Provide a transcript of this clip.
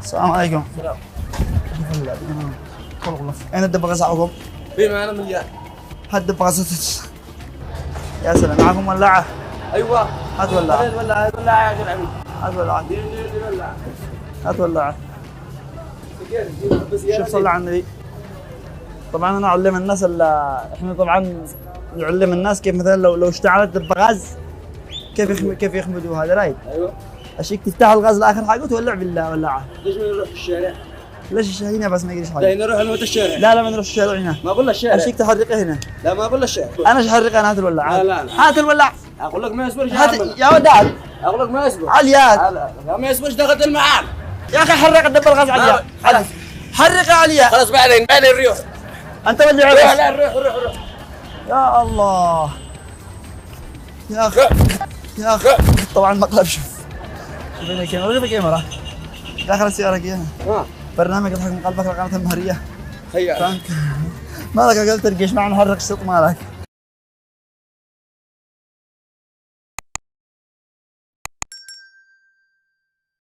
السلام عليكم. السلام. أين الدبغة صاحبكم؟ في معنا مليان. هات دبغة يا سلام، معكم ولاعة؟ ايوه. هات ولاعة. ولاعة يا العميد. هات ولاعة. ولاعة. هات ولاعة. شوف صلى على النبي. طبعا انا اعلم الناس احنا طبعا نعلم الناس كيف مثلا لو اشتعلت دبغاز كيف يخمدوا هذا رايد. ايوه. اشيك تفتح الغاز لاخر حاجه وتولع بالولاعه. ليش ما نروح الشارع؟ ليش هنا بس ما يجريش حاجه؟ لا نروح انا الشارع. لا ما نروح الشارع هنا. ما اقول لك الشارع. اشيك تحرقه هنا. لا ما اقول لك الشارع. انا ايش احرقه؟ انا هات الولاعه. لا هات الولاعه. اقول لك ما يصبرش هات يا وداد. اقول لك ما يصبر. عليات. لا ما يصبرش دخلت المعاد. يا اخي حرق الدب الغاز عليا. حرق عليا. خلاص بعدين نروح. انت ولع روح. بس. لا روح. يا الله يا اخي يا اخي طبعا مقلب. شوف هنا الكاميرا، شوف الكاميرا داخل السيارة هنا. برنامج يضحك من قلبك لقناة المهرية. هيا مالك قلت ترقش معنا نحرق الشط مالك.